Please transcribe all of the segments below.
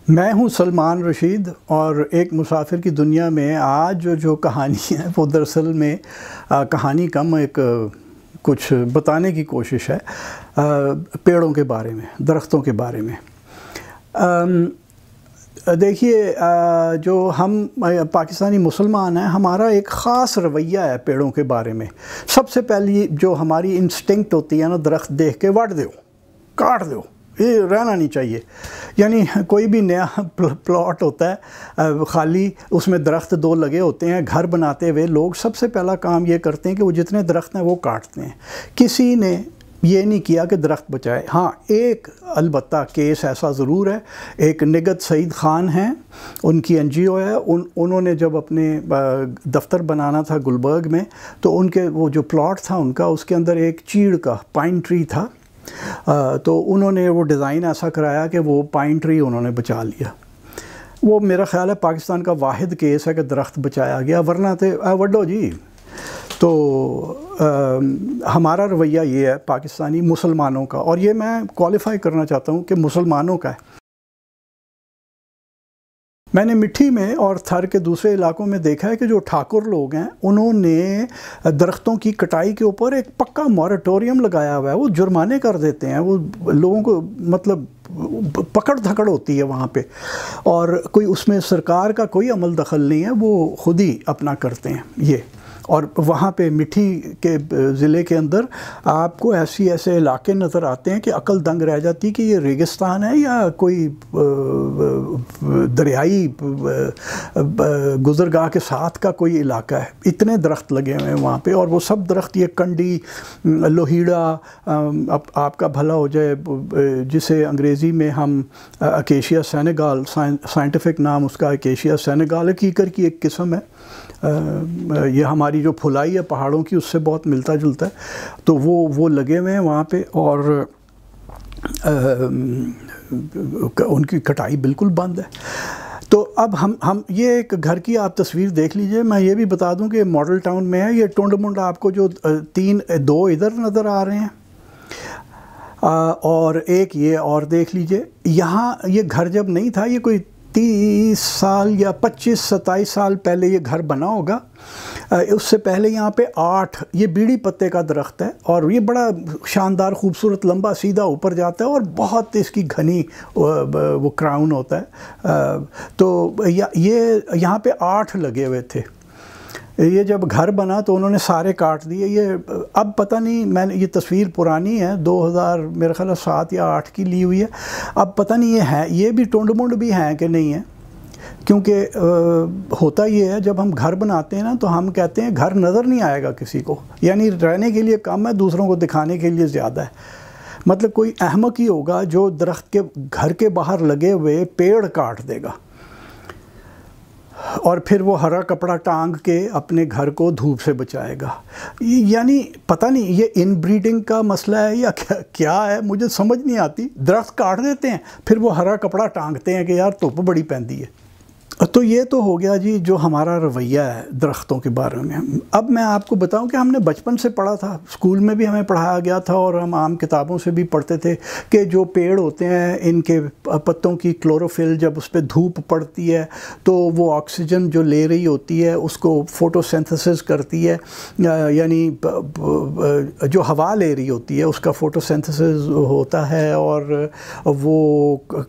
میں ہوں سلمان رشید، اور ایک مسافر کی دنیا میں آج جو کہانی ہے وہ دراصل میں کہانی کم ایک کچھ بتانے کی کوشش ہے پیڑوں کے بارے میں، درختوں کے بارے میں۔ دیکھیے، جو ہم پاکستانی مسلمان ہیں، ہمارا ایک خاص رویہ ہے پیڑوں کے بارے میں۔ سب سے پہلی جو ہماری انسٹنکٹ ہوتی ہے نا، درخت دیکھ کے وڈ دو، کاٹ دو، یہ رہنا نہیں چاہیے۔ یعنی کوئی بھی نیا پلاٹ ہوتا ہے خالی، اس میں درخت دو لگے ہوتے ہیں، گھر بناتے ہوئے لوگ سب سے پہلا کام یہ کرتے ہیں کہ وہ جتنے درخت ہیں وہ کاٹتے ہیں۔ کسی نے یہ نہیں کیا کہ درخت بچائے۔ ہاں، ایک البتہ کیس ایسا ضرور ہے، ایک نگہت سعید خان ہیں، ان کی NGO ہے، انہوں نے جب اپنے دفتر بنانا تھا گلبرگ میں، تو ان کے وہ جو پلاٹ تھا ان کا، اس کے اندر ایک چیڑ کا پائن ٹری تھا، تو انہوں نے وہ ڈیزائن ایسا کرایا کہ وہ پائن ٹری انہوں نے بچا لیا۔ وہ میرا خیال ہے پاکستان کا واحد کیس ہے کہ درخت بچایا گیا، ورنہ تھے وڈو جی۔ تو ہمارا رویہ یہ ہے پاکستانی مسلمانوں کا، اور یہ میں کوالیفائی کرنا چاہتا ہوں کہ مسلمانوں کا ہے۔ میں نے مٹھی میں اور تھر کے دوسرے علاقوں میں دیکھا ہے کہ جو ٹھاکر لوگ ہیں، انہوں نے درختوں کی کٹائی کے اوپر ایک پکا مورٹوریم لگایا ہوا ہے۔ وہ جرمانے کر دیتے ہیں، وہ لوگوں کو مطلب پکڑ دھکڑ ہوتی ہے وہاں پہ، اور کوئی اس میں سرکار کا کوئی عمل دخل نہیں ہے، وہ خود ہی اپنا کرتے ہیں یہ۔ اور وہاں پہ مٹھی کے ضلع کے اندر آپ کو ایسے علاقے نظر آتے ہیں کہ عقل دنگ رہ جاتی کہ یہ ریگستان ہے یا کوئی دریائی گزرگاہ کے ساتھ کا کوئی علاقہ ہے۔ اتنے درخت لگے ہوئے ہیں وہاں پہ، اور وہ سب درخت، یہ کنڈی، لوہیڑا، آپ کا بھلا ہو جائے، جسے انگریزی میں ہم اکیشیا سینیگال، سائنٹیفک نام اس کا اکیشیا سینیگال، کیکر کی ایک قسم ہے۔ یہ ہماری جو پھلائی ہے پہاڑوں کی، اس سے بہت ملتا جلتا ہے، تو وہ لگے ہوئے ہیں وہاں پہ، اور ان کی کٹائی بالکل بند ہے۔ تو اب ہم یہ ایک گھر کی آپ تصویر دیکھ لیجئے۔ میں یہ بھی بتا دوں کہ ماڈل ٹاؤن میں ہے، یہ ٹونڈ منڈ آپ کو جو دو ادھر نظر آ رہے ہیں، اور ایک یہ اور دیکھ لیجئے۔ یہاں یہ گھر جب نہیں تھا، یہ کوئی 30 سال یا 25-27 سال پہلے یہ گھر بنا ہوگا۔ اس سے پہلے یہاں پہ 8 یہ بیڑی پتے کا درخت ہے، اور یہ بڑا شاندار خوبصورت لمبا سیدھا اوپر جاتا ہے، اور بہت اس کی گھنی وہ کراؤن ہوتا ہے۔ تو یہ یہاں پہ 8 لگے ہوئے تھے۔ یہ جب گھر بنا تو انہوں نے سارے کاٹ دیے۔ یہ اب پتہ نہیں، میں نے یہ تصویر پرانی ہے، 2000 میرے خیال 7 یا 8 کی لی ہوئی ہے۔ اب پتہ نہیں یہ ہے، یہ بھی ٹونڈ منڈ بھی ہیں کہ نہیں ہے، کیونکہ ہوتا یہ ہے جب ہم گھر بناتے ہیں نا، تو ہم کہتے ہیں گھر نظر نہیں آئے گا کسی کو، یعنی رہنے کے لیے کم ہے، دوسروں کو دکھانے کے لیے زیادہ ہے۔ مطلب کوئی احمق ہی ہوگا جو درخت کے گھر کے باہر لگے ہوئے پیڑ کاٹ دے گا، اور پھر وہ ہرا کپڑا ٹانگ کے اپنے گھر کو دھوپ سے بچائے گا۔ یعنی پتہ نہیں یہ ان بریڈنگ کا مسئلہ ہے یا کیا ہے، مجھے سمجھ نہیں آتی۔ درخت کاٹ دیتے ہیں، پھر وہ ہرا کپڑا ٹانگتے ہیں کہ یار دھوپ بڑی پیندی ہے۔ تو یہ تو ہو گیا جی جو ہمارا رویہ ہے درختوں کے بارے میں۔ اب میں آپ کو بتاؤں کہ ہم نے بچپن سے پڑھا تھا، اسکول میں بھی ہمیں پڑھایا گیا تھا، اور ہم عام کتابوں سے بھی پڑھتے تھے کہ جو پیڑ ہوتے ہیں، ان کے پتوں کی کلوروفل جب اس پہ دھوپ پڑتی ہے تو وہ آکسیجن جو لے رہی ہوتی ہے اس کو فوٹو سینتھسس کرتی ہے، یعنی جو ہوا لے رہی ہوتی ہے اس کا فوٹو سینتھسس ہوتا ہے، اور وہ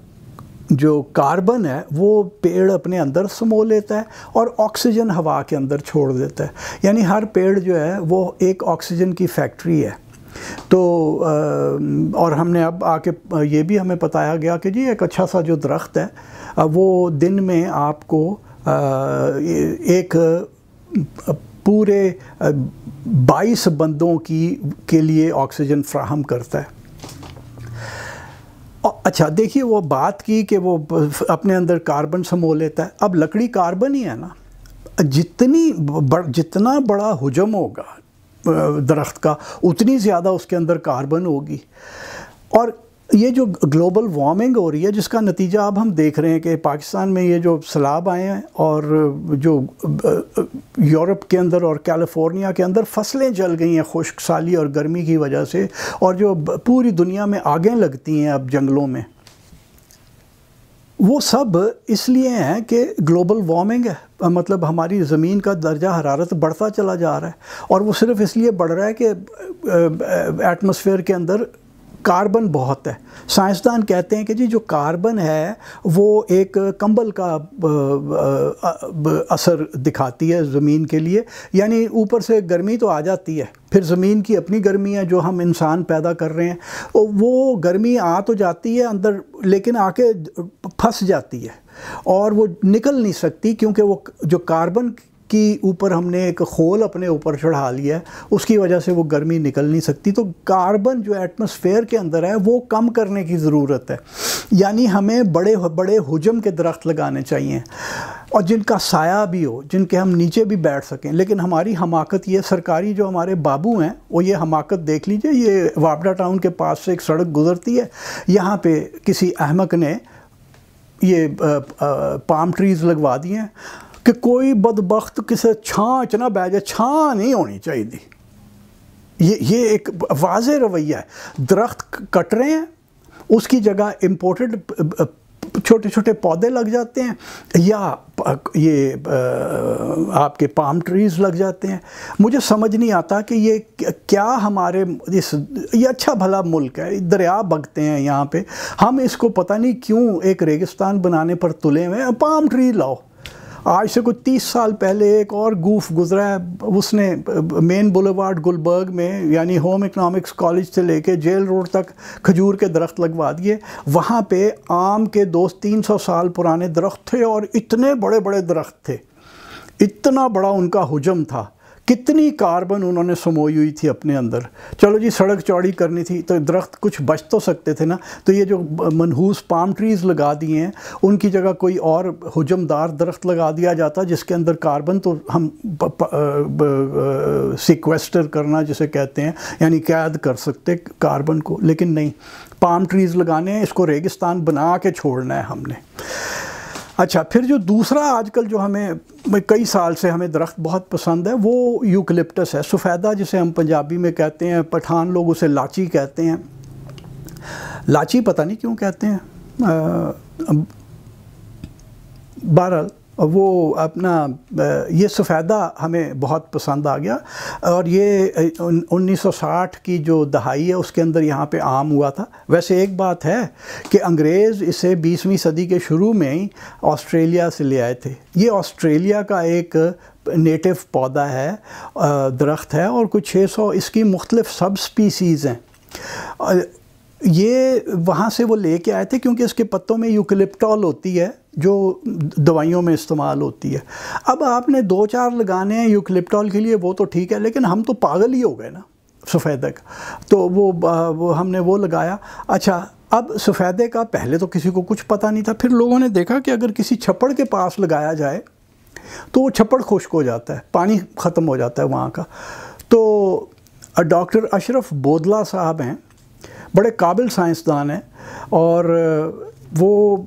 جو کاربن ہے وہ پیڑ اپنے اندر سمو لیتا ہے اور آکسیجن ہوا کے اندر چھوڑ دیتا ہے۔ یعنی ہر پیڑ جو ہے وہ ایک آکسیجن کی فیکٹری ہے۔ تو اور ہم نے اب آ کے یہ بھی ہمیں بتایا گیا کہ جی ایک اچھا سا جو درخت ہے وہ دن میں آپ کو ایک پورے 22 بندوں کے لیے آکسیجن فراہم کرتا ہے۔ اچھا دیکھیے، وہ بات کی کہ وہ اپنے اندر کاربن سمو لیتا ہے۔ اب لکڑی کاربن ہی ہے نا، جتنا بڑا حجم ہوگا درخت کا، اتنی زیادہ اس کے اندر کاربن ہوگی۔ اور یہ جو گلوبل وارمنگ ہو رہی ہے، جس کا نتیجہ اب ہم دیکھ رہے ہیں کہ پاکستان میں یہ جو سیلاب آئے ہیں، اور جو یورپ کے اندر اور کیلیفورنیا کے اندر فصلیں جل گئی ہیں خشک سالی اور گرمی کی وجہ سے، اور جو پوری دنیا میں آگیں لگتی ہیں اب جنگلوں میں، وہ سب اس لیے ہیں کہ گلوبل وارمنگ ہے، مطلب ہماری زمین کا درجہ حرارت بڑھتا چلا جا رہا ہے، اور وہ صرف اس لیے بڑھ رہا ہے کہ ایٹماسفیئر کے اندر کاربن بہت ہے۔ سائنسدان کہتے ہیں کہ جی جو کاربن ہے وہ ایک کمبل کا اثر دکھاتی ہے زمین کے لیے، یعنی اوپر سے گرمی تو آ جاتی ہے، پھر زمین کی اپنی گرمی ہے جو ہم انسان پیدا کر رہے ہیں، وہ گرمی آ تو جاتی ہے اندر لیکن آ کے پھنس جاتی ہے اور وہ نکل نہیں سکتی، کیونکہ وہ جو کاربن کی اوپر ہم نے ایک خول اپنے اوپر چڑھا لیا ہے، اس کی وجہ سے وہ گرمی نکل نہیں سکتی۔ تو کاربن جو ایٹماسفیئر کے اندر ہے وہ کم کرنے کی ضرورت ہے، یعنی ہمیں بڑے بڑے حجم کے درخت لگانے چاہیے اور جن کا سایہ بھی ہو، جن کے ہم نیچے بھی بیٹھ سکیں۔ لیکن ہماری حماقت یہ سرکاری جو ہمارے بابو ہیں وہ یہ حماقت دیکھ لیجئے، یہ وابڈا ٹاؤن کے پاس سے ایک سڑک گزرتی ہے، یہاں پہ کسی احمق نے یہ پام ٹریز لگوا دیے ہیں کہ کوئی بدبخت کسے چھانچ نہ بہ جائے، چھاں نہیں ہونی چاہیے دی۔ یہ ایک واضح رویہ ہے، درخت کٹ رہے ہیں، اس کی جگہ امپورٹڈ چھوٹے چھوٹے پودے لگ جاتے ہیں یا یہ آپ کے پام ٹریز لگ جاتے ہیں۔ مجھے سمجھ نہیں آتا کہ یہ کیا ہمارے یہ اچھا بھلا ملک ہے، دریا بگتے ہیں یہاں پہ، ہم اس کو پتہ نہیں کیوں ایک ریگستان بنانے پر تلے ہوئے ہیں۔ پام ٹری لاؤ۔ آج سے کوئی 30 سال پہلے ایک اور گوف گزرا ہے، اس نے مین بولیوارڈ گلبرگ میں یعنی ہوم اکنامکس کالج سے لے کے جیل روڈ تک کھجور کے درخت لگوا دیے۔ وہاں پہ آم کے 200-300 سال پرانے درخت تھے اور اتنے بڑے بڑے درخت تھے، اتنا بڑا ان کا حجم تھا، کتنی کاربن انہوں نے سموئی ہوئی تھی اپنے اندر۔ چلو جی سڑک چوڑی کرنی تھی تو درخت کچھ بچ تو سکتے تھے نا، تو یہ جو منحوس پام ٹریز لگا دیے ہیں ان کی جگہ کوئی اور حجم دار درخت لگا دیا جاتا جس کے اندر کاربن تو ہم سیکویسٹر کرنا جسے کہتے ہیں، یعنی قید کر سکتے کاربن کو، لیکن نہیں، پام ٹریز لگانے ہیں، اس کو ریگستان بنا کے چھوڑنا ہے ہم نے۔ اچھا، پھر جو دوسرا آج کل جو ہمیں کئی سال سے ہمیں درخت بہت پسند ہے وہ یوکلپٹس ہے، سفیدہ جسے ہم پنجابی میں کہتے ہیں، پٹھان لوگ اسے لاچی کہتے ہیں۔ لاچی پتہ نہیں کیوں کہتے ہیں، بہرحال وہ اپنا یہ سفیدہ ہمیں بہت پسند آ گیا، اور یہ 1960 کی جو دہائی ہے اس کے اندر یہاں پہ عام ہوا تھا۔ ویسے ایک بات ہے کہ انگریز اسے 20ویں صدی کے شروع میں ہی آسٹریلیا سے لے آئے تھے۔ یہ آسٹریلیا کا ایک نیٹو پودا ہے، درخت ہے، اور کچھ 600 اس کی مختلف سب سپیسیز ہیں۔ یہ وہاں سے وہ لے کے آئے تھے کیونکہ اس کے پتوں میں یوکلپٹول ہوتی ہے جو دوائیوں میں استعمال ہوتی ہے۔ اب آپ نے 2-4 لگانے ہیں یوکلپٹول کے لیے وہ تو ٹھیک ہے، لیکن ہم تو پاگل ہی ہو گئے نا سفیدے کا، تو وہ ہم نے وہ لگایا۔ اچھا، اب سفیدے کا پہلے تو کسی کو کچھ پتہ نہیں تھا، پھر لوگوں نے دیکھا کہ اگر کسی چھپڑ کے پاس لگایا جائے تو وہ چھپڑ خشک ہو جاتا ہے، پانی ختم ہو جاتا ہے وہاں کا۔ تو ڈاکٹر اشرف بودلہ صاحب ہیں، بڑے قابل سائنسدان ہیں، اور وہ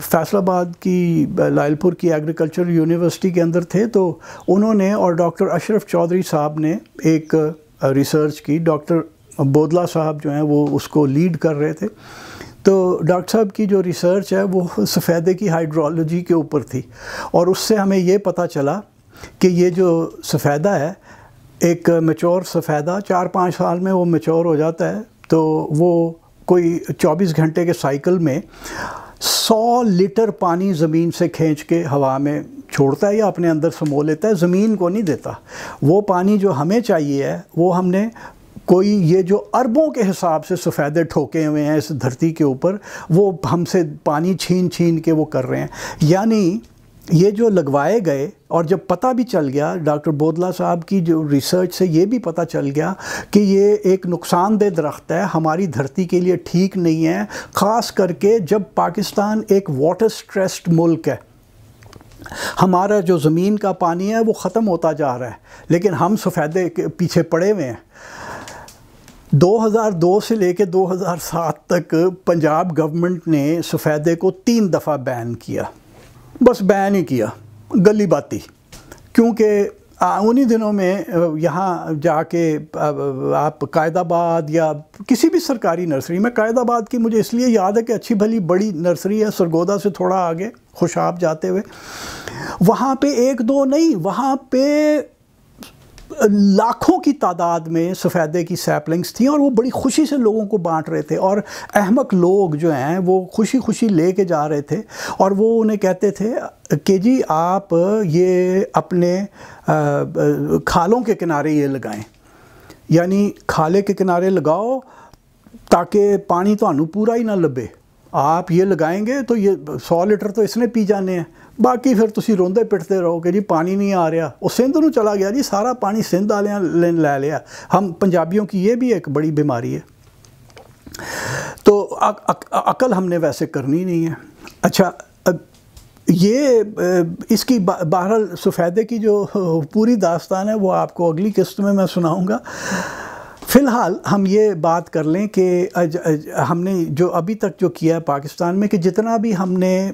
فیصل آباد کی لائل پور کی ایگریکلچر یونیورسٹی کے اندر تھے، تو انہوں نے اور ڈاکٹر اشرف چودھری صاحب نے ایک ریسرچ کی۔ ڈاکٹر بودلہ صاحب جو ہیں وہ اس کو لیڈ کر رہے تھے۔ تو ڈاکٹر صاحب کی جو ریسرچ ہے وہ سفیدے کی ہائیڈرولوجی کے اوپر تھی، اور اس سے ہمیں یہ پتہ چلا کہ یہ جو سفیدہ ہے، ایک میچور سفیدہ 4-5 سال میں وہ میچور ہو جاتا ہے، تو وہ کوئی 24 گھنٹے کے سائیکل میں 100 لیٹر پانی زمین سے کھینچ کے ہوا میں چھوڑتا ہے یا اپنے اندر سمو لیتا ہے، زمین کو نہیں دیتا۔ وہ پانی جو ہمیں چاہیے ہے وہ ہم نے کوئی یہ جو اربوں کے حساب سے سفیدے ٹھوکے ہوئے ہیں اس دھرتی کے اوپر، وہ ہم سے پانی چھین کے وہ کر رہے ہیں۔ یعنی یہ جو لگوائے گئے، اور جب پتہ بھی چل گیا ڈاکٹر بودلہ صاحب کی جو ریسرچ سے یہ بھی پتہ چل گیا کہ یہ ایک نقصان دہ درخت ہے، ہماری دھرتی کے لیے ٹھیک نہیں ہے، خاص کر کے جب پاکستان ایک واٹر سٹریسڈ ملک ہے، ہمارا جو زمین کا پانی ہے وہ ختم ہوتا جا رہا ہے، لیکن ہم سفیدے کے پیچھے پڑے ہوئے ہیں۔ 2002 سے لے کے 2007 تک پنجاب گورنمنٹ نے سفیدے کو 3 دفعہ بین کیا، بس بین ہی کیا، گلی باتی، کیونکہ انہی دنوں میں یہاں جا کے آپ قائد آباد یا کسی بھی سرکاری نرسری میں، قائد آباد کی مجھے اس لیے یاد ہے کہ اچھی بھلی بڑی نرسری ہے، سرگودا سے تھوڑا آگے خوشاب جاتے ہوئے، وہاں پہ ایک دو نہیں، وہاں پہ لاکھوں کی تعداد میں سفیدے کی سیپلنگز تھیں، اور وہ بڑی خوشی سے لوگوں کو بانٹ رہے تھے، اور احمق لوگ جو ہیں وہ خوشی خوشی لے کے جا رہے تھے، اور وہ انہیں کہتے تھے کہ جی آپ یہ اپنے کھالوں کے کنارے یہ لگائیں، یعنی کھالے کے کنارے لگاؤ تاکہ پانی تو پورا ہی نہ لبے، آپ یہ لگائیں گے تو یہ 100 لیٹر تو اس نے پی جانے ہیں، باقی پھر تسی روندے پٹتے رہو کہ جی پانی نہیں آ رہا، وہ سندھ نو چلا گیا جی، سارا پانی سندھ والے لے لیا۔ ہم پنجابیوں کی یہ بھی ایک بڑی بیماری ہے، تو عقل ہم نے ویسے کرنی نہیں ہے۔ اچھا، یہ اس کی بہرحال سفیدے کی جو پوری داستان ہے وہ آپ کو اگلی قسط میں سناؤں گا۔ فی الحال ہم یہ بات کر لیں کہ ہم نے جو ابھی تک جو کیا ہے پاکستان میں، کہ جتنا بھی ہم نے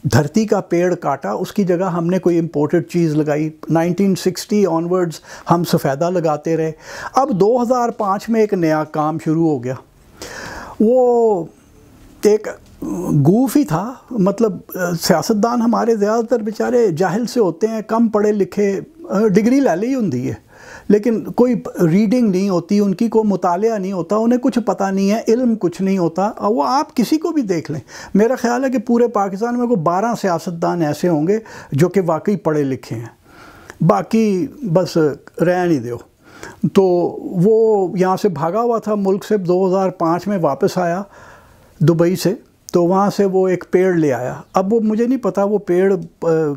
دھرتی کا پیڑ کاٹا اس کی جگہ ہم نے کوئی امپورٹڈ چیز لگائی۔ 1960 آنورڈز ہم سفیدہ لگاتے رہے۔ اب 2005 میں ایک نیا کام شروع ہو گیا، وہ ایک گوف ہی تھا، مطلب سیاستدان ہمارے زیادہ تر بیچارے جاہل سے ہوتے ہیں، کم پڑھے لکھے، ڈگری لے لی ہوندی ہے لیکن کوئی ریڈنگ نہیں ہوتی ان کی، کوئی مطالعہ نہیں ہوتا، انہیں کچھ پتہ نہیں ہے، علم کچھ نہیں ہوتا۔ اور وہ آپ کسی کو بھی دیکھ لیں، میرا خیال ہے کہ پورے پاکستان میں کوئی 12 سیاستدان ایسے ہوں گے جو کہ واقعی پڑھے لکھے ہیں، باقی بس رہن ہی دیو۔ تو وہ یہاں سے بھاگا ہوا تھا ملک سے، 2005 میں واپس آیا دبئی سے، تو وہاں سے وہ ایک پیڑ لے آیا۔ اب وہ مجھے نہیں پتا وہ پیڑ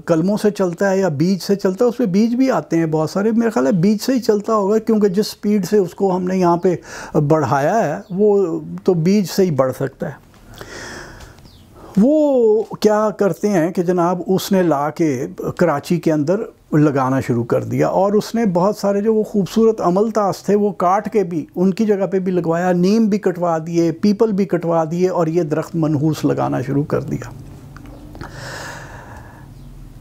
کلموں سے چلتا ہے یا بیج سے چلتا ہے، اس پہ بیج بھی آتے ہیں بہت سارے، میرا خیال ہے بیج سے ہی چلتا ہوگا، کیونکہ جس سپیڈ سے اس کو ہم نے یہاں پہ بڑھایا ہے وہ تو بیج سے ہی بڑھ سکتا ہے۔ وہ کیا کرتے ہیں کہ جناب اس نے لا کے کراچی کے اندر لگانا شروع کر دیا، اور اس نے بہت سارے جو وہ خوبصورت عملتاس تھے وہ کاٹ کے بھی ان کی جگہ پہ بھی لگوایا، نیم بھی کٹوا دیے، پیپل بھی کٹوا دیے، اور یہ درخت منحوس لگانا شروع کر دیا۔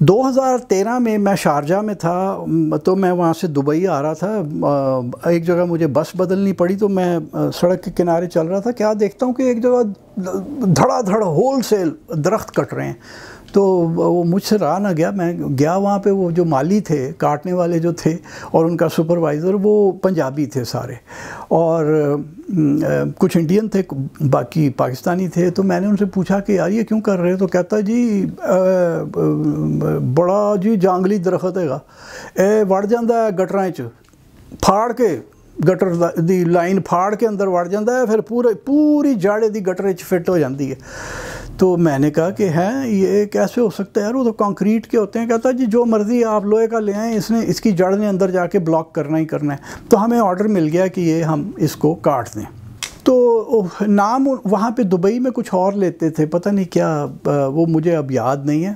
2013 میں میں شارجہ میں تھا، تو میں وہاں سے دبئی آ رہا تھا، ایک جگہ مجھے بس بدلنی پڑی، تو میں سڑک کے کنارے چل رہا تھا، کیا دیکھتا ہوں کہ ایک جگہ دھڑا دھڑ ہول سیل درخت کٹ رہے ہیں، تو وہ مجھ سے رہا نہ گیا، میں گیا وہاں پہ، وہ جو مالی تھے کاٹنے والے جو تھے اور ان کا سپروائزر وہ پنجابی تھے سارے، اور کچھ انڈین تھے باقی پاکستانی تھے، تو میں نے ان سے پوچھا کہ یار یہ کیوں کر رہے؟ تو کہتا جی بڑا جی جانگلی درخت ہے گا، اے وڑ جاندہ ہے گٹراں چ، پھاڑ کے گٹر دی لائن پھاڑ کے اندر وڑ جاندہ ہے، پھر پوری جڑ دی گٹر چ فٹ ہو جاندی ہے۔ تو میں نے کہا کہ ہیں یہ کیسے ہو سکتا ہے یار، وہ تو کنکریٹ کے ہوتے ہیں۔ کہتا جی جو مرضی آپ لوہے کا لے آئیں، اس کی جڑ نے اندر جا کے بلاک کرنا ہی کرنا ہے۔ تو ہمیں آرڈر مل گیا کہ یہ ہم اس کو کاٹ دیں۔ تو نام وہاں پہ دبئی میں کچھ اور لیتے تھے، پتہ نہیں کیا، وہ مجھے اب یاد نہیں ہے۔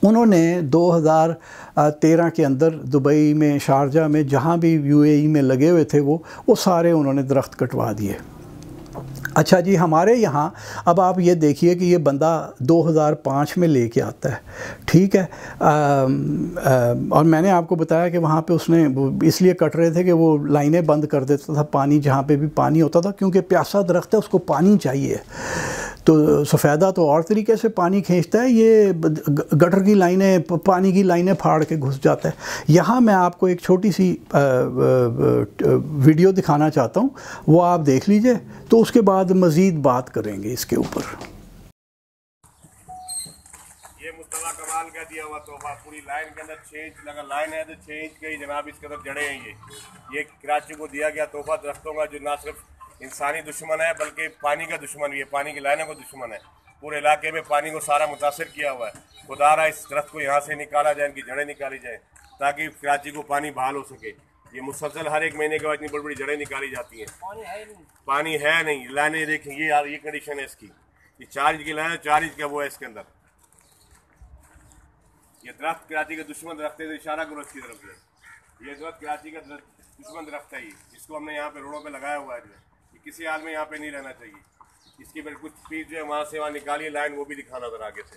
انہوں نے 2013 کے اندر دبئی میں، شارجہ میں، جہاں بھی UAE میں لگے ہوئے تھے وہ سارے انہوں نے درخت کٹوا دیے۔ اچھا جی، ہمارے یہاں اب آپ یہ دیکھیے کہ یہ بندہ 2005 میں لے کے آتا ہے، ٹھیک ہے، اور میں نے آپ کو بتایا کہ وہاں پہ اس نے اس لیے کٹ رہے تھے کہ وہ لائنیں بند کر دیتا تھا، پانی جہاں پہ بھی پانی ہوتا تھا، کیونکہ پیاسا درخت ہے، اس کو پانی چاہیے۔ تو سفیدہ تو اور طریقے سے پانی کھینچتا ہے، یہ گٹر کی لائنیں، پانی کی لائنیں پھاڑ کے گھس جاتا ہے۔ یہاں میں آپ کو ایک چھوٹی سی ویڈیو دکھانا چاہتا ہوں، وہ آپ دیکھ لیجئے، تو اس کے بعد مزید بات کریں گے اس کے اوپر۔ یہ مصطفیٰ کمال کا دیا ہوا تحفہ، پوری لائن کے اندر 6 انچ لگا، لائن ہے تو 6 انچ کا ہی جناب اس کے اندر جڑیں ہیں۔ یہ کراچی کو دیا گیا تحفہ درختوں کا، جو نہ صرف انسانی دشمن ہے بلکہ پانی کا دشمن بھی ہے، پانی کی لائنوں کا دشمن ہے۔ پورے علاقے میں پانی کو سارا متاثر کیا ہوا ہے۔ خدا رہا اس درخت کو یہاں سے نکالا جائے، ان کی جڑیں نکالی جائیں تاکہ کراچی کو پانی بحال ہو سکے۔ یہ مسلسل ہر ایک مہینے کے بعد اتنی بڑی بڑی جڑیں نکالی جاتی ہیں، پانی ہے نہیں۔ لائنیں دیکھیں، یہ کنڈیشن ہے اس کی، یہ 4 انچ کی لائن ہے، 4 انچ کا وہ ہے اس کے اندر۔ یہ درخت کراچی کا دشمن درخت ہے، اشارہ کرو اس کی طرف سے۔ یہ درخت کراچی کا دشمن درخت ہے، اس کو ہم نے یہاں پہ روڈوں پہ لگایا ہوا ہے، جو یہ کسی حال میں یہاں پہ نہیں رہنا چاہیے۔ اس کی کچھ سپیڈ جو ہے وہاں سے وہاں نکالیے لائن، وہ بھی دکھانا ذرا آگے سے۔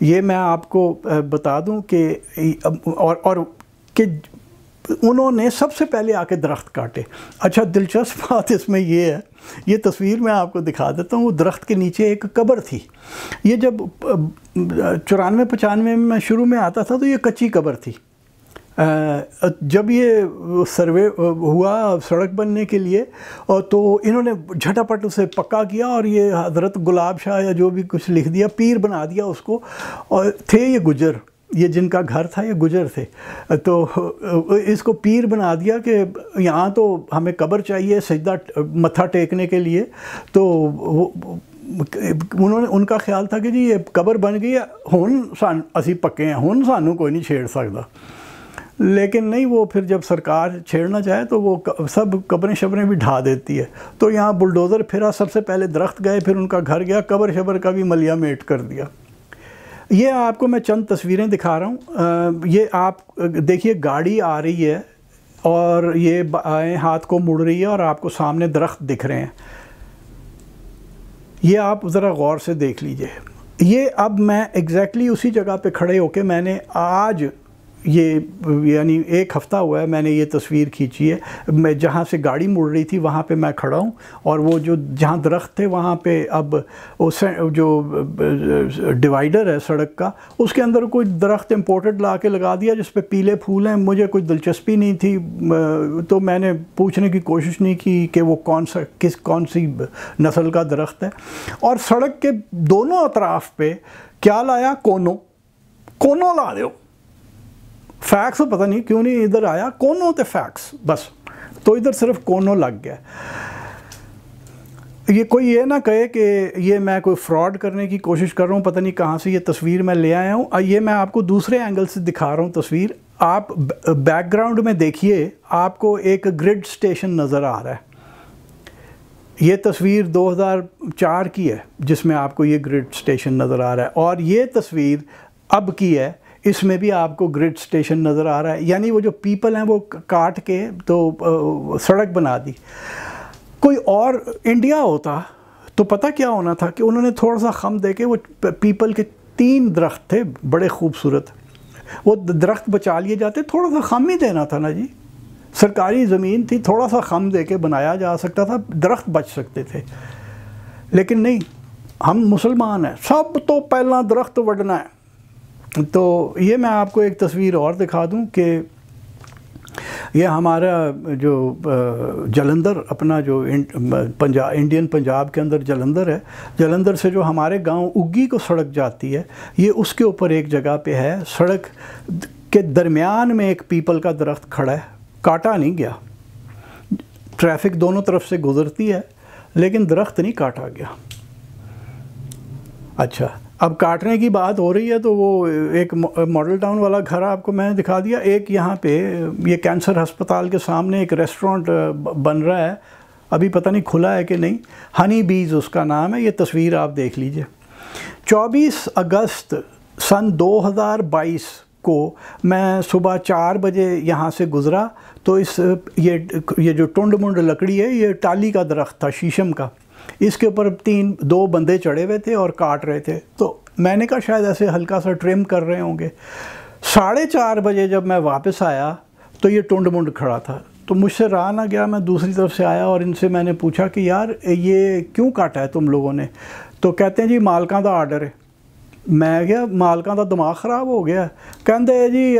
یہ میں آپ کو بتا دوں کہ اور کہ انہوں نے سب سے پہلے آ کے درخت کاٹے. اچھا دلچسپ بات اس میں یہ ہے, یہ تصویر میں آپ کو دکھا دیتا ہوں. وہ درخت کے نیچے ایک قبر تھی. یہ جب 94-95 میں شروع میں آتا تھا تو یہ کچی قبر تھی. جب یہ سروے ہوا سڑک بننے کے لیے تو انہوں نے جھٹاپٹ اسے پکا کیا اور یہ حضرت گلاب شاہ یا جو بھی کچھ لکھ دیا, پیر بنا دیا اس کو. اور تھے یہ گجر, یہ جن کا گھر تھا یہ گجر تھے, تو اس کو پیر بنا دیا کہ یہاں تو ہمیں قبر چاہیے سجدہ متھا ٹیکنے کے لیے. تو انہوں نے, ان کا خیال تھا کہ جی یہ قبر بن گئی ہے, ہن اسی پکے ہیں, ہن سانوں کوئی نہیں چھیڑ سکتا. لیکن نہیں, وہ پھر جب سرکار چھیڑنا چاہے تو وہ سب قبریں شبریں بھی ڈھا دیتی ہے. تو یہاں بلڈوزر پھرا, سب سے پہلے درخت گئے, پھر ان کا گھر گیا, قبر شبر کا بھی ملیا میٹ کر دیا. یہ آپ کو میں چند تصویریں دکھا رہا ہوں. یہ آپ دیکھیے گاڑی آ رہی ہے اور یہ بائیں ہاتھ کو مڑ رہی ہے اور آپ کو سامنے درخت دکھ رہے ہیں. یہ آپ ذرا غور سے دیکھ لیجئے. یہ اب میں ایگزیکٹلی اسی جگہ پہ کھڑے ہو کے میں نے آج یہ یعنی ایک ہفتہ ہوا ہے میں نے یہ تصویر کھینچی ہے. میں جہاں سے گاڑی مڑ رہی تھی وہاں پہ میں کھڑا ہوں, اور وہ جو جہاں درخت تھے وہاں پہ اب جو ڈیوائیڈر ہے سڑک کا, اس کے اندر کوئی درخت امپورٹڈ لا کے لگا دیا جس پہ پیلے پھول ہیں. مجھے کوئی دلچسپی نہیں تھی تو میں نے پوچھنے کی کوشش نہیں کی کہ وہ کون سی نسل کا درخت ہے. اور سڑک کے دونوں اطراف پہ کیا لایا, کونو لا دو. فیکس پتہ نہیں کیوں نہیں ادھر آیا, کونوں تے فیکس بس, تو ادھر صرف کونوں لگ گیا. یہ کوئی یہ نہ کہے کہ یہ میں کوئی فراڈ کرنے کی کوشش کر رہا ہوں, پتہ نہیں کہاں سے یہ تصویر میں لے آیا ہوں. یہ میں آپ کو دوسرے اینگل سے دکھا رہا ہوں تصویر. آپ بیک گراؤنڈ میں دیکھیے, آپ کو ایک گرڈ سٹیشن نظر آ رہا ہے. یہ تصویر 2004 کی ہے جس میں آپ کو یہ گرڈ سٹیشن نظر آ رہا ہے, اور یہ تصویر اب کی ہے, اس میں بھی آپ کو گرڈ سٹیشن نظر آ رہا ہے. یعنی وہ جو پیپل ہیں وہ کاٹ کے تو سڑک بنا دی. کوئی اور انڈیا ہوتا تو پتہ کیا ہونا تھا کہ انہوں نے تھوڑا سا خم دے کے, وہ پیپل کے 3 درخت تھے بڑے خوبصورت, وہ درخت بچا لیے جاتے. تھوڑا سا خم ہی دینا تھا نا جی, سرکاری زمین تھی, تھوڑا سا خم دے کے بنایا جا سکتا تھا, درخت بچ سکتے تھے. لیکن نہیں, ہم مسلمان ہیں, سب تو پہلا درخت وڈنا ہے. تو یہ میں آپ کو ایک تصویر اور دکھا دوں کہ یہ ہمارا جو جلندر, اپنا جو انڈین پنجاب کے اندر جلندر ہے, جلندر سے جو ہمارے گاؤں اگی کو سڑک جاتی ہے, یہ اس کے اوپر ایک جگہ پہ ہے. سڑک کے درمیان میں ایک پیپل کا درخت کھڑا ہے, کاٹا نہیں گیا. ٹریفک دونوں طرف سے گزرتی ہے لیکن درخت نہیں کاٹا گیا. اچھا, اب کاٹنے کی بات ہو رہی ہے تو وہ ایک ماڈل ٹاؤن والا گھر آپ کو میں نے دکھا دیا. ایک یہاں پہ یہ کینسر ہسپتال کے سامنے ایک ریسٹورنٹ بن رہا ہے, ابھی پتہ نہیں کھلا ہے کہ نہیں, ہنی بیز اس کا نام ہے. یہ تصویر آپ دیکھ لیجئے. 24 اگست سن 2022 کو میں صبح 4 بجے یہاں سے گزرا تو یہ جو ٹنڈ منڈ لکڑی ہے, یہ ٹالی کا درخت تھا, شیشم کا. اس کے اوپر 2 بندے چڑھے ہوئے تھے اور کاٹ رہے تھے. تو میں نے کہا شاید ایسے ہلکا سا ٹرم کر رہے ہوں گے. 4:30 بجے جب میں واپس آیا تو یہ ٹنڈ منڈ کھڑا تھا. تو مجھ سے رہا نہ گیا, میں دوسری طرف سے آیا اور ان سے میں نے پوچھا کہ یار یہ کیوں کاٹا ہے تم لوگوں نے؟ تو کہتے ہیں جی مالکاں دا آرڈر ہے. میں کہا مالکاں دا دماغ خراب ہو گیا. کہتے جی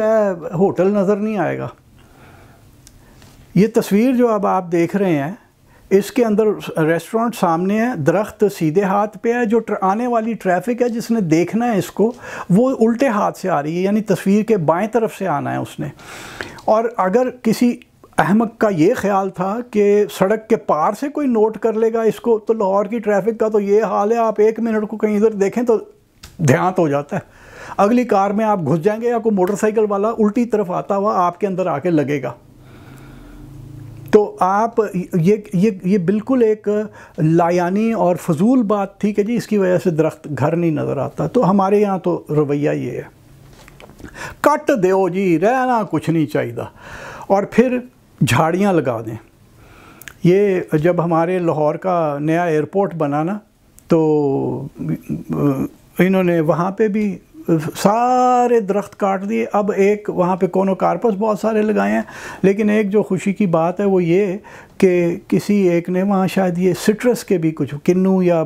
ہوٹل نظر نہیں آئے گا. یہ تصویر جو اب آپ دیکھ رہے ہیں اس کے اندر ریسٹورنٹ سامنے ہے, درخت سیدھے ہاتھ پہ ہے. جو آنے والی ٹریفک ہے جس نے دیکھنا ہے اس کو, وہ الٹے ہاتھ سے آ رہی ہے, یعنی تصویر کے بائیں طرف سے آنا ہے اس نے. اور اگر کسی احمق کا یہ خیال تھا کہ سڑک کے پار سے کوئی نوٹ کر لے گا اس کو, تو لاہور کی ٹریفک کا تو یہ حال ہے, آپ 1 منٹ کو کہیں ادھر دیکھیں تو دھیانت ہو جاتا ہے. اگلی کار میں آپ گھس جائیں گے یا کوئی موٹر سائیکل والا الٹی طرف آتا ہوا آپ کے اندر آ کے لگے گا. تو آپ یہ بالکل ایک لایانی اور فضول بات تھی کہ جی اس کی وجہ سے درخت گھر نہیں نظر آتا. تو ہمارے یہاں تو رویہ یہ ہے, کٹ دیو جی, رہنا کچھ نہیں چاہیے, اور پھر جھاڑیاں لگا دیں. یہ جب ہمارے لاہور کا نیا ایئرپورٹ بنا نا, تو انہوں نے وہاں پہ بھی سارے درخت کاٹ دیے. اب ایک وہاں پہ کونوکارپس بہت سارے لگائے ہیں, لیکن ایک جو خوشی کی بات ہے وہ یہ کہ کسی ایک نے وہاں شاید یہ سٹرس کے بھی کچھ کنو یا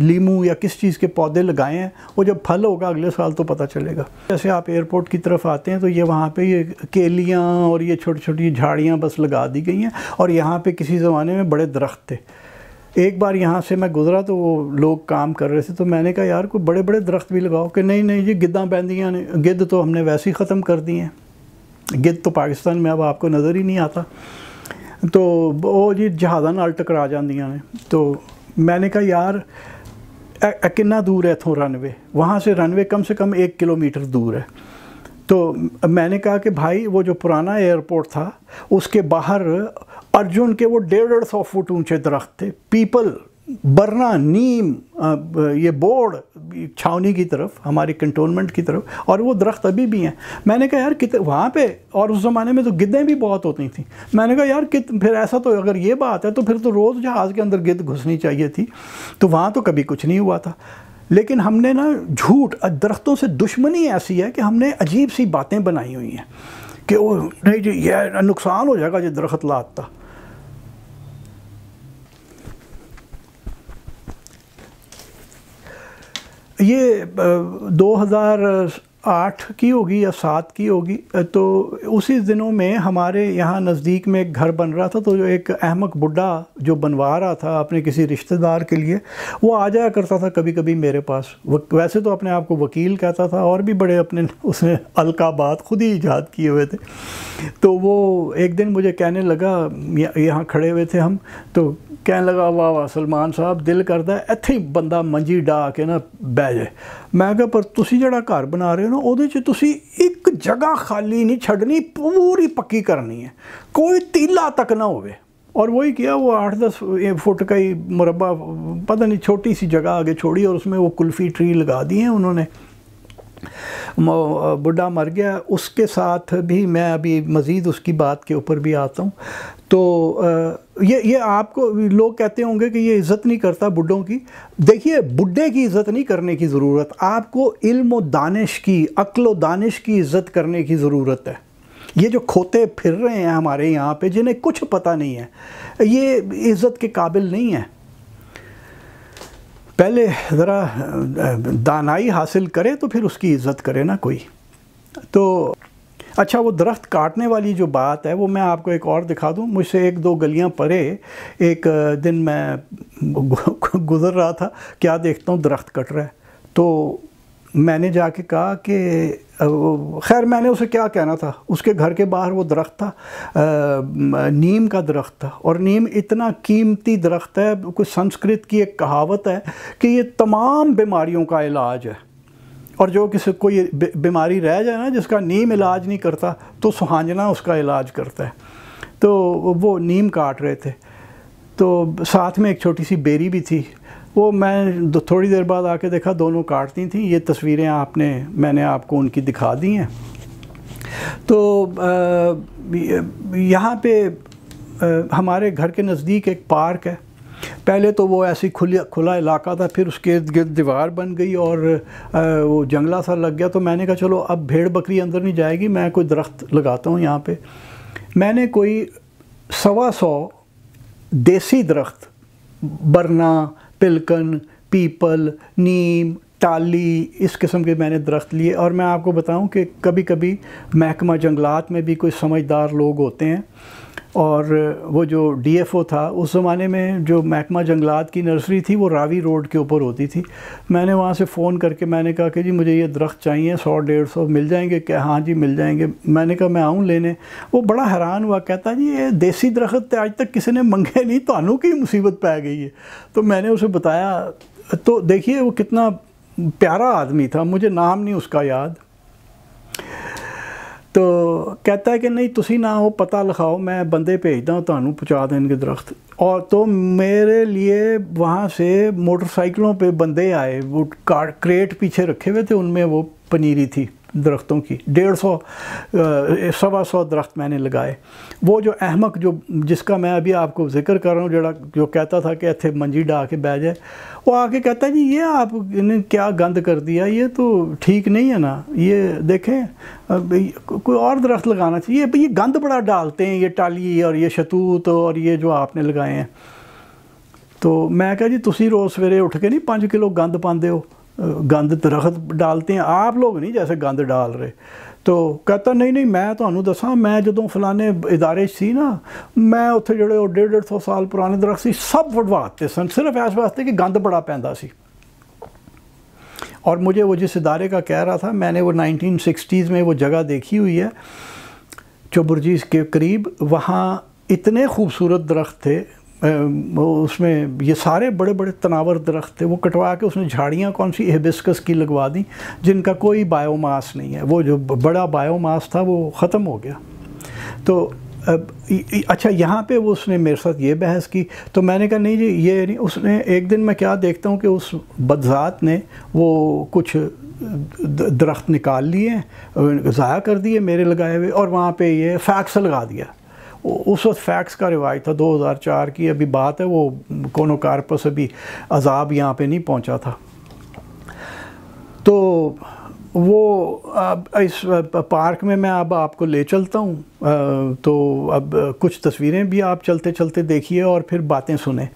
لیمو یا کس چیز کے پودے لگائے ہیں. وہ جب پھل ہوگا اگلے سال تو پتہ چلے گا. جیسے آپ ایئرپورٹ کی طرف آتے ہیں تو یہ وہاں پہ یہ کیلیاں اور یہ چھوٹی چھوٹی جھاڑیاں بس لگا دی گئی ہیں, اور یہاں پہ کسی زمانے میں بڑے درخت تھے. ایک بار یہاں سے میں گزرا تو وہ لوگ کام کر رہے تھے, تو میں نے کہا یار کوئی بڑے بڑے درخت بھی لگاؤ. کہ نہیں یہ گداں بندیاں نے, گدھ تو ہم نے ویسے ہی ختم کر دی ہیں. گدھ تو پاکستان میں اب آپ کو نظر ہی نہیں آتا. تو وہ جی جہازاں نال ٹکرا جاندیاں نے. تو میں نے کہا یار کتنا دور ہے اتھوں رن وے, وہاں سے رن وے کم سے کم 1 کلومیٹر دور ہے. تو میں نے کہا کہ بھائی وہ جو پرانا ایئرپورٹ تھا اس کے باہر ارجن کے وہ 150 فٹ اونچے درخت تھے, پیپل, برنا, نیم, یہ بورڈ چھاونی کی طرف, ہماری کنٹونمنٹ کی طرف, اور وہ درخت ابھی بھی ہیں. میں نے کہا یار وہاں پہ, اور اس زمانے میں تو گدیں بھی بہت ہوتی تھیں. میں نے کہا یار پھر ایسا تو اگر یہ بات ہے تو پھر تو روز جہاز کے اندر گد گھسنی چاہیے تھی. تو وہاں تو کبھی کچھ نہیں ہوا تھا. لیکن ہم نے نا جھوٹ, درختوں سے دشمنی ایسی ہے کہ ہم نے عجیب سی باتیں بنائی ہوئی ہیں کہ وہ نہیں جی یہ نقصان ہو جائے گا یہ درخت لاتا. یہ 2008 کی ہوگی یا 7 کی ہوگی. تو اسی دنوں میں ہمارے یہاں نزدیک میں ایک گھر بن رہا تھا, تو جو ایک احمق بڈھا جو بنوا رہا تھا اپنے کسی رشتہ دار کے لیے, وہ آ جایا کرتا تھا کبھی کبھی میرے پاس. ویسے تو اپنے آپ کو وکیل کہتا تھا, اور بھی بڑے اپنے اس نے القابات خود ہی ایجاد کیے ہوئے تھے. تو وہ ایک دن مجھے کہنے لگا, یہاں کھڑے ہوئے تھے ہم, تو کہنے لگا واہ واہ سلمان صاحب دل کرتا ہے ایتھے ہی بندہ منجی ڈا کے نا بہ جائے. میں کہا پر تسی جڑا گھر بنا رہے ہو نا ਉਹਦੇ 'ਚ تسی ایک جگہ خالی نہیں چھڑنی, پوری پکی کرنی ہے, کوئی تیلا تک نہ ہوئے. اور وہی کیا, وہ 8-10 فٹ کا ہی مربع پتہ نہیں چھوٹی سی جگہ آگے چھوڑی, اور اس میں وہ کلفی ٹری لگا دی ہیں انہوں نے. بڈھا مر گیا. اس کے ساتھ بھی میں ابھی مزید اس کی بات کے اوپر بھی آتا ہوں. تو یہ آپ کو لوگ کہتے ہوں گے کہ یہ عزت نہیں کرتا بڈھوں کی. دیکھیے بڈھے کی عزت نہیں کرنے کی ضرورت, آپ کو علم و دانش کی, عقل و دانش کی عزت کرنے کی ضرورت ہے. یہ جو کھوتے پھر رہے ہیں ہمارے یہاں پہ جنہیں کچھ پتہ نہیں ہے, یہ عزت کے قابل نہیں ہے. پہلے ذرا دانائی حاصل کرے تو پھر اس کی عزت کرے نا کوئی. تو اچھا وہ درخت کاٹنے والی جو بات ہے وہ میں آپ کو ایک اور دکھا دوں. مجھ سے 1-2 گلیاں پرے ایک دن میں گزر رہا تھا, کیا دیکھتا ہوں درخت کٹ رہا ہے. تو میں نے جا کے کہا کہ خیر میں نے اسے کیا کہنا تھا, اس کے گھر کے باہر وہ درخت تھا, نیم کا درخت تھا, اور نیم اتنا قیمتی درخت ہے, کوئی سنسکرت کی ایک کہاوت ہے کہ یہ تمام بیماریوں کا علاج ہے. اور جو کسی کوئی بیماری رہ جائے نا جس کا نیم علاج نہیں کرتا تو سہانجنا اس کا علاج کرتا ہے. تو وہ نیم کاٹ رہے تھے, تو ساتھ میں ایک چھوٹی سی بیری بھی تھی. وہ میں تھوڑی دیر بعد آ کے دیکھا دونوں کاٹتی تھیں. یہ تصویریں میں نے آپ کو ان کی دکھا دی ہیں. تو یہاں پہ ہمارے گھر کے نزدیک ایک پارک ہے. پہلے تو وہ ایسی کھلا علاقہ تھا, پھر اس کے ارد گرد دیوار بن گئی اور وہ جنگلہ سا لگ گیا. تو میں نے کہا چلو اب بھیڑ بکری اندر نہیں جائے گی, میں کوئی درخت لگاتا ہوں یہاں پہ. میں نے کوئی 125 دیسی درخت, برنا, پلکن, پیپل, نیم, ٹالی, اس قسم کے میں نے درخت لیے. اور میں آپ کو بتاؤں کہ کبھی کبھی محکمہ جنگلات میں بھی کوئی سمجھدار لوگ ہوتے ہیں, اور وہ جو ڈی ایف او تھا اس زمانے میں, جو محکمہ جنگلات کی نرسری تھی وہ راوی روڈ کے اوپر ہوتی تھی. میں نے وہاں سے فون کر کے میں نے کہا کہ جی مجھے یہ درخت چاہیے, 100-150 مل جائیں گے؟ کہ ہاں جی مل جائیں گے. میں نے کہا میں آؤں لینے. وہ بڑا حیران ہوا, کہتا جی یہ دیسی درخت آج تک کسی نے منگے نہیں, تانوں کی مصیبت پہ گئی ہے. تو میں نے اسے بتایا, تو دیکھیے وہ کتنا پیارا آدمی تھا, مجھے نام نہیں اس کا یاد. تو کہتا ہے کہ نہیں تسی نہ ہو پتہ لکھاؤ, میں بندے بھیجتا ہوں تانوں پہنچا دیں گے درخت. اور تو میرے لیے وہاں سے موٹر سائیکلوں پہ بندے آئے, وہ کریٹ پیچھے رکھے ہوئے تھے, ان میں وہ پنیری تھی. درختوں کی، 150 125 درخت میں نے لگائے. وہ جو احمق جس کا میں ابھی آپ کو ذکر کر رہا ہوں، جو کہتا تھا کہ ایتھے منجی ڈا کے بہ جائے، وہ آ کے کہتا ہے جی یہ آپ نے کیا گند کر دیا، یہ تو ٹھیک نہیں ہے نا، یہ دیکھیں کوئی اور درخت لگانا چاہیے، یہ گند بڑا ڈالتے ہیں یہ ٹالی اور یہ شتوت اور یہ جو آپ نے لگائے ہیں. تو میں کہا جی تسی روز سویرے اٹھ کے نہیں 5 کلو گند پاندے ہو، گند درخت ڈالتے ہیں آپ لوگ نہیں جیسے گند ڈال رہے. تو کہتا نہیں میں تمہیں دساں، میں جدوں فلانے ادارے سی نا، میں اتنے جڑے 150 سال پرانے درخت سی سب وڈواتے سن، صرف اس واسطے کہ گند بڑا پیندا سی. اور مجھے وہ جس ادارے کا کہہ رہا تھا، میں نے وہ 1960s میں وہ جگہ دیکھی ہوئی ہے چوبرجیز کے قریب، وہاں اتنے خوبصورت درخت تھے، اس میں یہ سارے بڑے بڑے تناور درخت تھے، وہ کٹوا کے اس نے جھاڑیاں کون سی ہیبسکس کی لگوا دیں جن کا کوئی بائیو ماس نہیں ہے، وہ جو بڑا بائیو ماس تھا وہ ختم ہو گیا. تو اچھا یہاں پہ وہ اس نے میرے ساتھ یہ بحث کی، تو میں نے کہا نہیں جی یہ نہیں. اس نے ایک دن میں کیا دیکھتا ہوں کہ اس بدذات نے وہ کچھ درخت نکال لیے، ضائع کر دیے میرے لگائے ہوئے، اور وہاں پہ یہ فیکس لگا دیا. اس وقت فیکس کا رواج تھا، 2004 کی ابھی بات ہے، وہ کونوکارپس ابھی عذاب یہاں پہ نہیں پہنچا تھا. تو وہ اس پارک میں اب آپ کو لے چلتا ہوں، تو اب کچھ تصویریں بھی آپ چلتے چلتے دیکھیے اور پھر باتیں سنیں.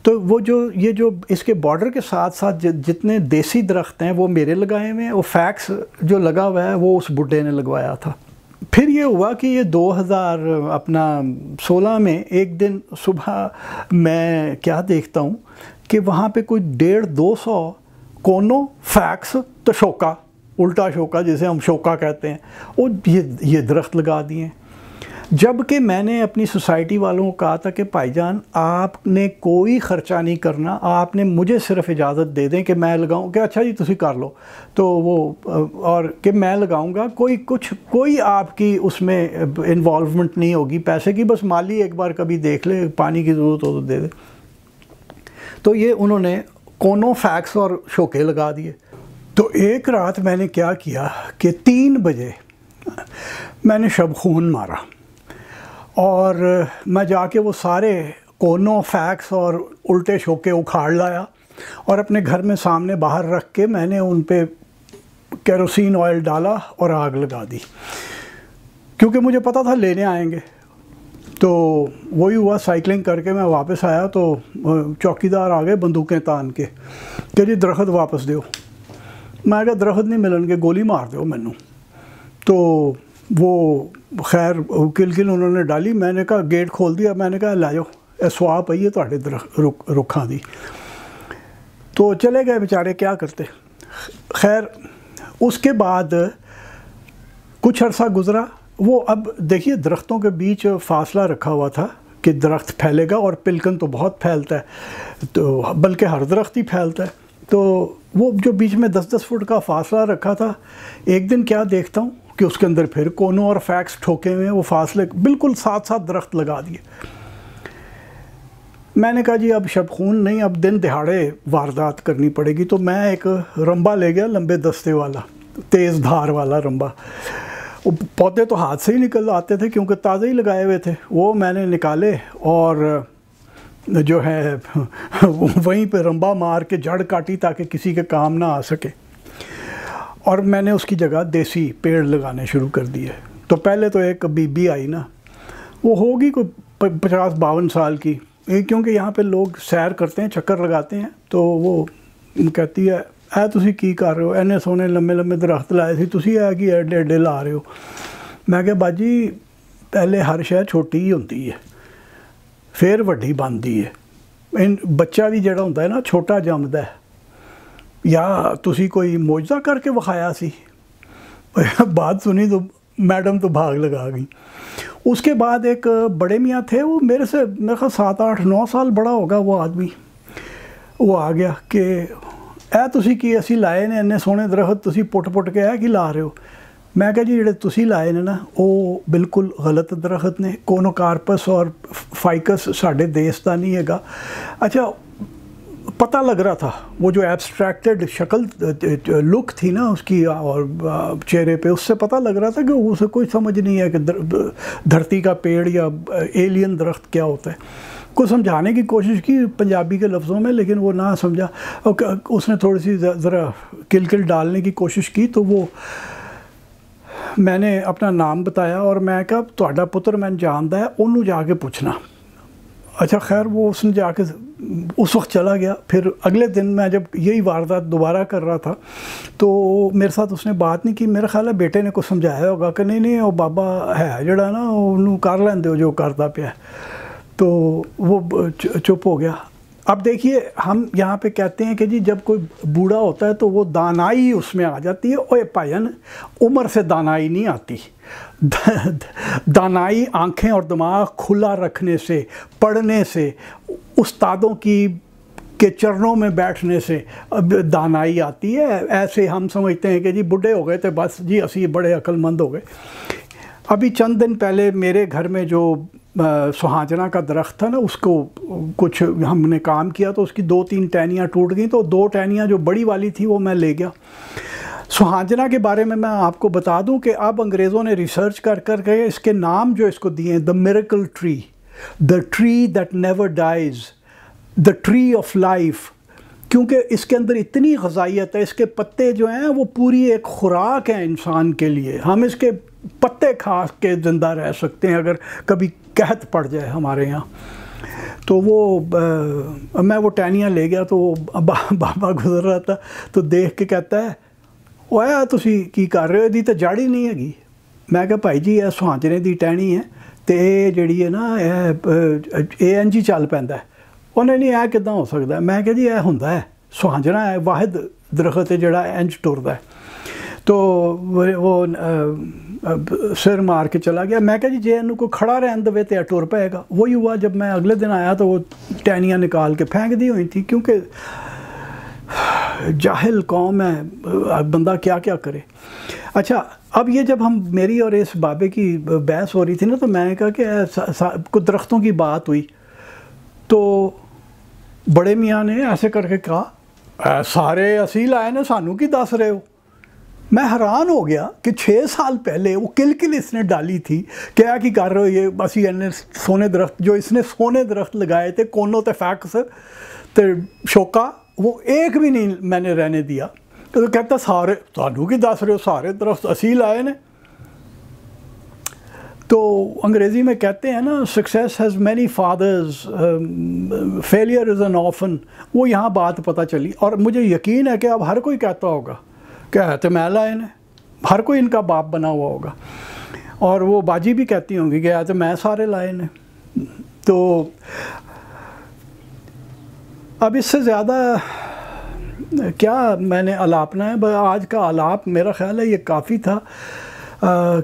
تو وہ یہ جو اس کے بارڈر کے ساتھ ساتھ جتنے دیسی درخت ہیں وہ میرے لگائے ہوئے ہیں، وہ فیکس جو لگا ہوا ہے وہ اس بڈھے نے لگوایا تھا. پھر یہ ہوا کہ یہ 2016 میں ایک دن صبح میں کیا دیکھتا ہوں کہ وہاں پہ کوئی 150-200 کونو فیکس تو شوکا، الٹا شوکا جسے ہم شوکا کہتے ہیں، وہ یہ درخت لگا دیے. جب کہ میں نے اپنی سوسائٹی والوں کو کہا تھا کہ بھائی جان آپ نے کوئی خرچہ نہیں کرنا، آپ نے مجھے صرف اجازت دے دیں کہ میں لگاؤں، کہ اچھا جی تسی کر لو، تو وہ اور کہ میں لگاؤں گا، کوئی آپ کی اس میں انوالومنٹ نہیں ہوگی پیسے کی، بس مالی ایک بار کبھی دیکھ لے، پانی کی ضرورت ہو تو دے دے. تو یہ انہوں نے کونو فیکس اور شوکے لگا دیے. تو ایک رات میں نے کیا کیا کہ 3 بجے میں نے شب خون مارا، اور میں جا کے وہ سارے کونو فیکس اور الٹے شوکے اکھاڑ لایا اور اپنے گھر میں سامنے باہر رکھ کے میں نے ان پہ کیروسین آئل ڈالا اور آگ لگا دی، کیونکہ مجھے پتا تھا لینے آئیں گے. تو وہی ہوا، سائیکلنگ کر کے میں واپس آیا تو چوکیدار آ گئے بندوقیں تان کے کہ جی درخت واپس دیو. میں کہا درخت نہیں ملن گے، گولی مار دیو مینوں. تو وہ خیر کل انہوں نے ڈالی. میں نے کہا گیٹ کھول دیا، میں نے کہا لے جاؤ اے سوا پئی ہے تواڈے رکھاں دی. تو چلے گئے بیچارے، کیا کرتے. خیر اس کے بعد کچھ عرصہ گزرا. وہ اب دیکھیے درختوں کے بیچ فاصلہ رکھا ہوا تھا کہ درخت پھیلے گا، اور پلکن تو بہت پھیلتا ہے، تو بلکہ ہر درخت ہی پھیلتا ہے. تو وہ جو بیچ میں 10-10 فٹ کا فاصلہ رکھا تھا، ایک دن کیا دیکھتا ہوں کہ اس کے اندر پھر کونو اور فیکس ٹھوکے ہوئے ہیں، وہ فاصلے بالکل ساتھ درخت لگا دیے. میں نے کہا جی اب شب خون نہیں، اب دن دہاڑے واردات کرنی پڑے گی. تو میں ایک رمبا لے گیا، لمبے دستے والا، تیز دھار والا رمبا. وہ پودے تو ہاتھ سے ہی نکل آتے تھے کیونکہ تازے ہی لگائے ہوئے تھے. وہ میں نے نکالے اور جو ہے وہیں پہ رمبا مار کے جڑ کاٹی تاکہ کسی کے کام نہ آ سکے. اور میں نے اس کی جگہ دیسی پیڑ لگانے شروع کر دیے. تو پہلے تو ایک بی بی آئی نا، وہ ہوگی کوئی 50-52 سال کی، کیونکہ یہاں پہ لوگ سیر کرتے ہیں، چکر لگاتے ہیں. تو وہ کہتی ہے اے تسی کی کر رہے ہو، اینے سونے لمبے لمبے درخت لائے سی، تسی ہے کہ ایڈے ایڈے لا رہے ہو. میں کہا باجی پہلے ہر شے چھوٹی ہی ہوتی ہے پھر وڈی بنتی ہے. بچہ بھی جڑا ہوتا ہے نا چھوٹا جمدا ہے، یا تسی کوئی معجزہ کر کے وکھایا سی. بات سنی تو میڈم تو بھاگ لگا گئی. اس کے بعد ایک بڑے میاں تھے، وہ میرے سے میرے خیال 7-8-9 سال بڑا ہوگا وہ آدمی. وہ آ گیا کہ اے تسی کی اسی لائے نے اننے سونے درخت، تسی پٹ کے اے کی لا رہے ہو. میں کہا جی جڑے تسی لائے نے نا وہ بالکل غلط درخت نے، کونوکارپس اور فائکس ساڈے دیس دا نہیں ہے گا. اچھا پتہ لگ رہا تھا وہ جو ایبسٹریکٹڈ شکل لک تھی نا اس کی اور چہرے پہ، اس سے پتہ لگ رہا تھا کہ اسے کوئی سمجھ نہیں ہے کہ دھرتی کا پیڑ یا ایلین درخت کیا ہوتا ہے. کو سمجھانے کی کوشش کی پنجابی کے لفظوں میں، لیکن وہ نہ سمجھا. اس نے تھوڑی سی ذرا کل ڈالنے کی کوشش کی، تو وہ میں نے اپنا نام بتایا اور میں کہا تہاڈا پتر میں جاندا ہے، انہوں جا کے پوچھنا. اچھا خیر وہ اس نے جا کے اس وقت چلا گیا. پھر اگلے دن میں جب یہی واردات دوبارہ کر رہا تھا تو میرے ساتھ اس نے بات نہیں کی. میرا خیال ہے بیٹے نے کچھ سمجھایا ہوگا کہ نہیں وہ بابا ہے جڑا نا انہوں کر لیندے ہو جو کرتا پیا. تو وہ چپ ہو گیا. اب دیکھیے ہم یہاں پہ کہتے ہیں کہ جی جب کوئی بوڑھا ہوتا ہے تو وہ دانائی اس میں آ جاتی ہے. اوے بھائین، عمر سے دانائی نہیں آتی. دانائی آنکھیں اور دماغ کھلا رکھنے سے، پڑھنے سے، استادوں کے چرنوں میں بیٹھنے سے دانائی آتی ہے. ایسے ہم سمجھتے ہیں کہ جی بڈھے ہو گئے تھے بس جی اسی بڑے عقل مند ہو گئے. ابھی چند دن پہلے میرے گھر میں جو سہاجنا کا درخت تھا نا، اس کو کچھ ہم نے کام کیا تو اس کی 2-3 ٹہنیاں ٹوٹ گئیں. تو 2 ٹہنیاں جو بڑی والی تھی وہ میں لے گیا. سہاجنا کے بارے میں آپ کو بتا دوں کہ اب انگریزوں نے ریسرچ کر کے اس کے نام جو اس کو دیے ہیں، the miracle tree, the tree that never dies, the tree of life. کیونکہ اس کے اندر اتنی غذائیت ہے. اس کے پتے جو ہیں وہ پوری ایک خوراک ہیں انسان کے لیے. ہم اس کے پتے کھا کے زندہ رہ سکتے ہیں اگر کبھی قحط پڑ جائے ہمارے یہاں. تو میں وہ ٹہنیاں لے گیا تو بابا گزر رہا تھا تو دیکھ کے کہتا ہے اوے تسی کی کر رہے ہو، دی تو جڑ ہی نہیں ہے گی. میں کہا بھائی جی یہ سہاجنے دی ٹہنی ہے تو یہ جڑی ہے نا یہ انج ہی چل پیندا ہے. انہیں نہیں یہ کداں ہو سکتا ہے. میں کہا جی یہ ہوندا ہے، سہاجنا ہے واحد درخت ہے جڑا انج ٹردا ہے. تو وہ سر مار کے چلا گیا. میں کہا جی جے انہوں کو کھڑا رہن دے تو ٹر پائے گا. وہی ہوا جب میں اگلے دن آیا تو وہ ٹہنیاں نکال کے پھینک دی ہوئی تھی. کیونکہ جاہل قوم ہے، بندہ کیا کرے. اچھا اب یہ جب ہم میری اور اس بابے کی بحث ہو رہی تھی نا تو میں نے کہا کہ کچھ درختوں کی بات ہوئی تو بڑے میاں نے ایسے کر کے کہا سارے اسی لائے نے، سانوں کی دس رہے ہو. میں حیران ہو گیا کہ 6 سال پہلے وہ کل اس نے ڈالی تھی کیا کی کر رہے ہو یہ اسی سونے درخت جو اس نے سونے درخت لگائے تھے کونوں تے فیکس تے شوکا، وہ ایک بھی نہیں میں نے رہنے دیا. تو کہتا سارے سانوں کی دس رہے ہو، سارے درخت اسی لائے نے. تو انگریزی میں کہتے ہیں نا success has many fathers, failure is an orphan. وہ یہاں بات پتہ چلی اور مجھے یقین ہے کہ اب ہر کوئی کہتا ہوگا کیا تو میں لائے نے، ہر کوئی ان کا باپ بنا ہوا ہوگا. اور وہ باجی بھی کہتی ہوں گی کہ تو میں سارے لائے نے. تو اب اس سے زیادہ کیا میں نے الاپنا ہے. آج کا الاپ میرا خیال ہے یہ کافی تھا،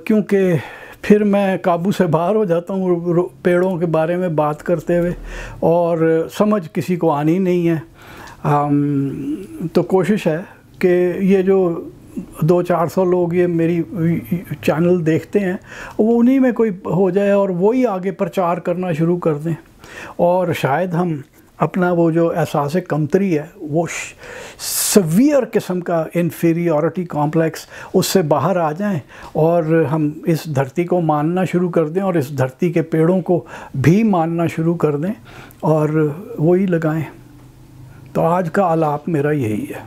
کیونکہ پھر میں قابو سے باہر ہو جاتا ہوں پیڑوں کے بارے میں بات کرتے ہوئے اور سمجھ کسی کو آنی نہیں ہے. تو کوشش ہے کہ یہ جو 200-400 لوگ یہ میری چینل دیکھتے ہیں وہ انہی میں کوئی ہو جائے اور وہی آگے پرچار کرنا شروع کر دیں، اور شاید ہم اپنا وہ جو احساس کمتری ہے، وہ سویئر قسم کا انفیریورٹی کمپلیکس، اس سے باہر آ جائیں اور ہم اس دھرتی کو ماننا شروع کر دیں اور اس دھرتی کے پیڑوں کو بھی ماننا شروع کر دیں اور وہی لگائیں. تو آج کا آلاپ میرا یہی ہے.